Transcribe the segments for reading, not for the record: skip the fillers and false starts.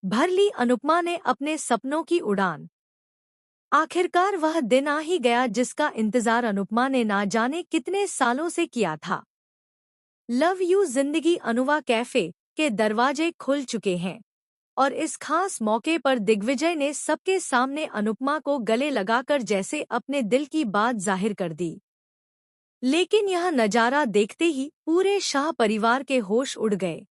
भर ली अनुपमा ने अपने सपनों की उड़ान। आखिरकार वह दिन आ ही गया जिसका इंतजार अनुपमा ने ना जाने कितने सालों से किया था। लव यू जिंदगी अनुवा कैफे के दरवाजे खुल चुके हैं और इस खास मौके पर दिग्विजय ने सबके सामने अनुपमा को गले लगाकर जैसे अपने दिल की बात जाहिर कर दी। लेकिन यह नजारा देखते ही पूरे शाह परिवार के होश उड़ गए।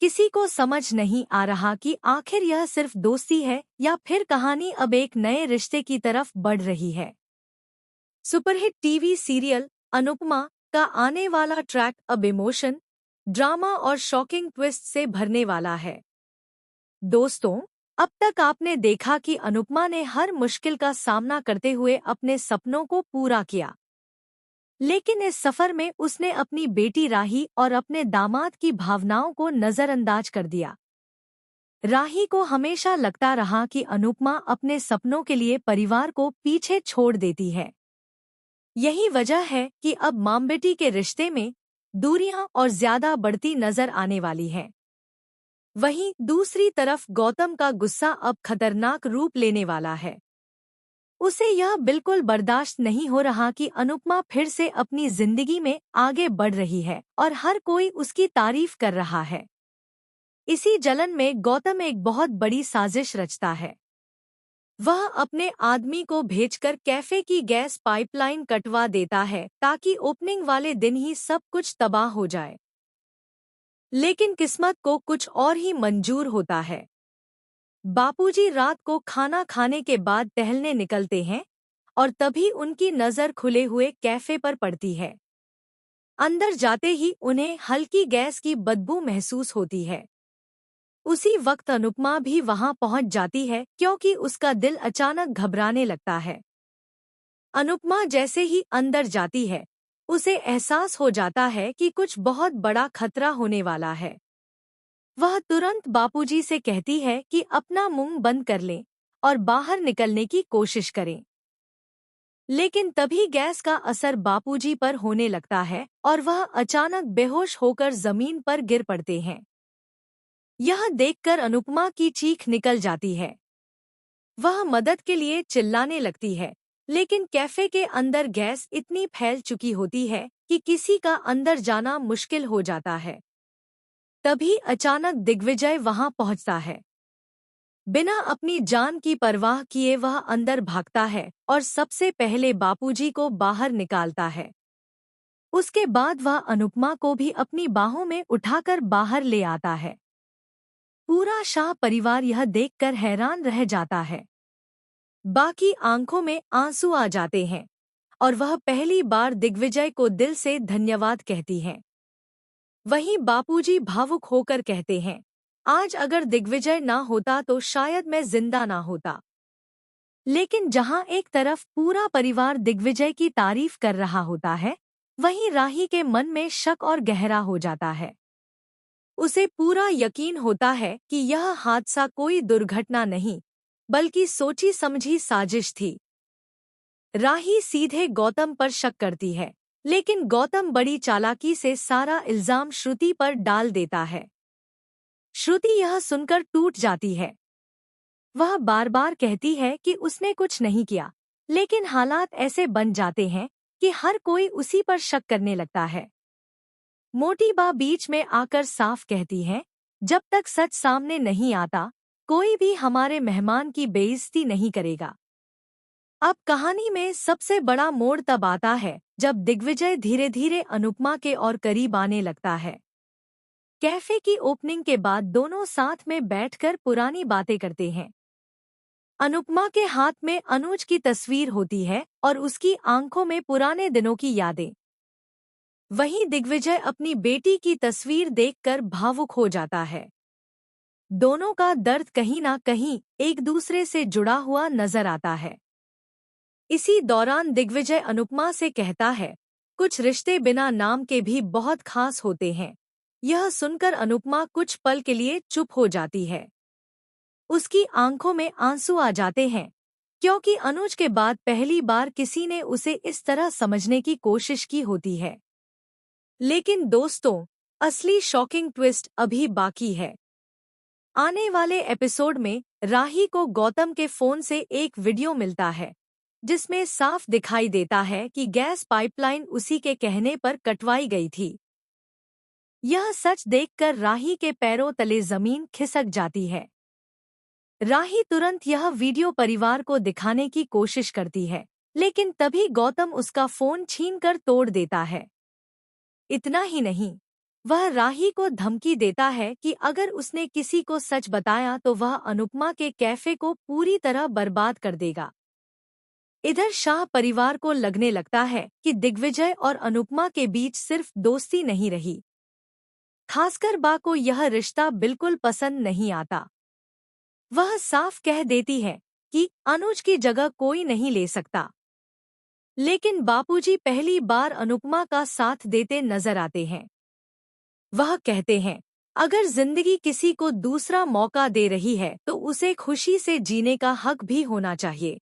किसी को समझ नहीं आ रहा कि आखिर यह सिर्फ दोस्ती है या फिर कहानी अब एक नए रिश्ते की तरफ बढ़ रही है। सुपरहिट टीवी सीरियल अनुपमा का आने वाला ट्रैक अब इमोशन, ड्रामा और शॉकिंग ट्विस्ट से भरने वाला है। दोस्तों, अब तक आपने देखा कि अनुपमा ने हर मुश्किल का सामना करते हुए अपने सपनों को पूरा किया। लेकिन इस सफर में उसने अपनी बेटी राही और अपने दामाद की भावनाओं को नजरअंदाज कर दिया। राही को हमेशा लगता रहा कि अनुपमा अपने सपनों के लिए परिवार को पीछे छोड़ देती है। यही वजह है कि अब मां बेटी के रिश्ते में दूरियां और ज्यादा बढ़ती नजर आने वाली है। वहीं दूसरी तरफ गौतम का गुस्सा अब खतरनाक रूप लेने वाला है। उसे यह बिल्कुल बर्दाश्त नहीं हो रहा कि अनुपमा फिर से अपनी जिंदगी में आगे बढ़ रही है और हर कोई उसकी तारीफ कर रहा है। इसी जलन में गौतम एक बहुत बड़ी साजिश रचता है। वह अपने आदमी को भेजकर कैफे की गैस पाइपलाइन कटवा देता है ताकि ओपनिंग वाले दिन ही सब कुछ तबाह हो जाए। लेकिन किस्मत को कुछ और ही मंजूर होता है। बापूजी रात को खाना खाने के बाद टहलने निकलते हैं और तभी उनकी नज़र खुले हुए कैफे पर पड़ती है। अंदर जाते ही उन्हें हल्की गैस की बदबू महसूस होती है। उसी वक्त अनुपमा भी वहां पहुंच जाती है क्योंकि उसका दिल अचानक घबराने लगता है। अनुपमा जैसे ही अंदर जाती है, उसे एहसास हो जाता है कि कुछ बहुत बड़ा खतरा होने वाला है। वह तुरंत बापूजी से कहती है कि अपना मुंह बंद कर लें और बाहर निकलने की कोशिश करें। लेकिन तभी गैस का असर बापूजी पर होने लगता है और वह अचानक बेहोश होकर जमीन पर गिर पड़ते हैं। यह देखकर अनुपमा की चीख निकल जाती है। वह मदद के लिए चिल्लाने लगती है, लेकिन कैफे के अंदर गैस इतनी फैल चुकी होती है कि किसी का अंदर जाना मुश्किल हो जाता है। तभी अचानक दिग्विजय वहां पहुंचता है। बिना अपनी जान की परवाह किए वह अंदर भागता है और सबसे पहले बापूजी को बाहर निकालता है। उसके बाद वह अनुपमा को भी अपनी बाहों में उठाकर बाहर ले आता है। पूरा शाह परिवार यह देखकर हैरान रह जाता है। बाकी आंखों में आंसू आ जाते हैं और वह पहली बार दिग्विजय को दिल से धन्यवाद कहती हैं। वहीं बापूजी भावुक होकर कहते हैं, आज अगर दिग्विजय ना होता तो शायद मैं जिंदा ना होता। लेकिन जहां एक तरफ पूरा परिवार दिग्विजय की तारीफ कर रहा होता है, वहीं राही के मन में शक और गहरा हो जाता है। उसे पूरा यकीन होता है कि यह हादसा कोई दुर्घटना नहीं, बल्कि सोची समझी साजिश थी। राही सीधे गौतम पर शक करती है, लेकिन गौतम बड़ी चालाकी से सारा इल्जाम श्रुति पर डाल देता है। श्रुति यह सुनकर टूट जाती है। वह बार बार कहती है कि उसने कुछ नहीं किया, लेकिन हालात ऐसे बन जाते हैं कि हर कोई उसी पर शक करने लगता है। मोटी बा बीच में आकर साफ कहती है, जब तक सच सामने नहीं आता, कोई भी हमारे मेहमान की बेइज्जती नहीं करेगा। अब कहानी में सबसे बड़ा मोड़ तब आता है जब दिग्विजय धीरे धीरे अनुपमा के और करीब आने लगता है। कैफे की ओपनिंग के बाद दोनों साथ में बैठकर पुरानी बातें करते हैं। अनुपमा के हाथ में अनुज की तस्वीर होती है और उसकी आंखों में पुराने दिनों की यादें। वहीं दिग्विजय अपनी बेटी की तस्वीर देखकर भावुक हो जाता है। दोनों का दर्द कहीं ना कहीं एक दूसरे से जुड़ा हुआ नजर आता है। इसी दौरान दिग्विजय अनुपमा से कहता है, कुछ रिश्ते बिना नाम के भी बहुत खास होते हैं। यह सुनकर अनुपमा कुछ पल के लिए चुप हो जाती है। उसकी आंखों में आंसू आ जाते हैं, क्योंकि अनुज के बाद पहली बार किसी ने उसे इस तरह समझने की कोशिश की होती है। लेकिन दोस्तों, असली शॉकिंग ट्विस्ट अभी बाकी है। आने वाले एपिसोड में राही को गौतम के फोन से एक वीडियो मिलता है जिसमें साफ दिखाई देता है कि गैस पाइपलाइन उसी के कहने पर कटवाई गई थी। यह सच देखकर राही के पैरों तले जमीन खिसक जाती है। राही तुरंत यह वीडियो परिवार को दिखाने की कोशिश करती है, लेकिन तभी गौतम उसका फोन छीनकर तोड़ देता है। इतना ही नहीं, वह राही को धमकी देता है कि अगर उसने किसी को सच बताया तो वह अनुपमा के कैफे को पूरी तरह बर्बाद कर देगा। इधर शाह परिवार को लगने लगता है कि दिग्विजय और अनुपमा के बीच सिर्फ दोस्ती नहीं रही, खासकर बा को यह रिश्ता बिल्कुल पसंद नहीं आता। वह साफ कह देती है कि अनुज की जगह कोई नहीं ले सकता। लेकिन बापूजी पहली बार अनुपमा का साथ देते नजर आते हैं। वह कहते हैं, अगर जिंदगी किसी को दूसरा मौका दे रही है तो उसे खुशी से जीने का हक भी होना चाहिए।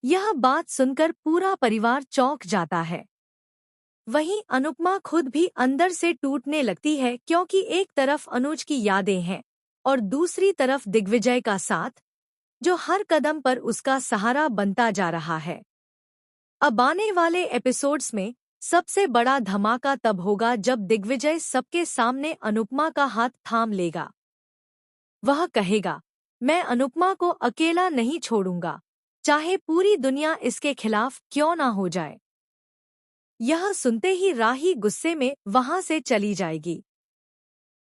यह बात सुनकर पूरा परिवार चौंक जाता है। वहीं अनुपमा खुद भी अंदर से टूटने लगती है, क्योंकि एक तरफ अनुज की यादें हैं और दूसरी तरफ दिग्विजय का साथ, जो हर कदम पर उसका सहारा बनता जा रहा है। अब आने वाले एपिसोड्स में सबसे बड़ा धमाका तब होगा जब दिग्विजय सबके सामने अनुपमा का हाथ थाम लेगा। वह कहेगा, मैं अनुपमा को अकेला नहीं छोड़ूंगा, चाहे पूरी दुनिया इसके खिलाफ क्यों ना हो जाए। यह सुनते ही राही गुस्से में वहां से चली जाएगी।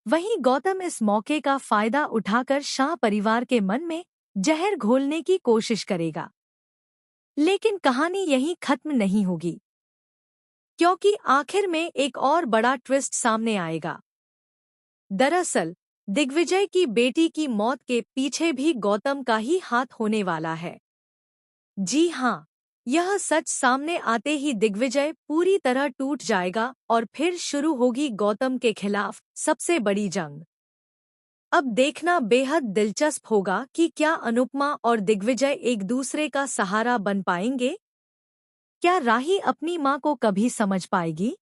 वहीं गौतम इस मौके का फायदा उठाकर शाह परिवार के मन में जहर घोलने की कोशिश करेगा। लेकिन कहानी यहीं खत्म नहीं होगी, क्योंकि आखिर में एक और बड़ा ट्विस्ट सामने आएगा। दरअसल दिग्विजय की बेटी की मौत के पीछे भी गौतम का ही हाथ होने वाला है। जी हाँ, यह सच सामने आते ही दिग्विजय पूरी तरह टूट जाएगा और फिर शुरू होगी गौतम के खिलाफ सबसे बड़ी जंग। अब देखना बेहद दिलचस्प होगा कि क्या अनुपमा और दिग्विजय एक दूसरे का सहारा बन पाएंगे। क्या राही अपनी मां को कभी समझ पाएगी?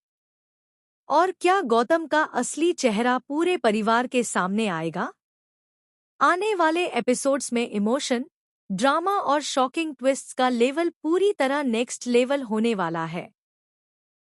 और क्या गौतम का असली चेहरा पूरे परिवार के सामने आएगा? आने वाले एपिसोड्स में इमोशन, ड्रामा और शॉकिंग ट्विस्ट्स का लेवल पूरी तरह नेक्स्ट लेवल होने वाला है।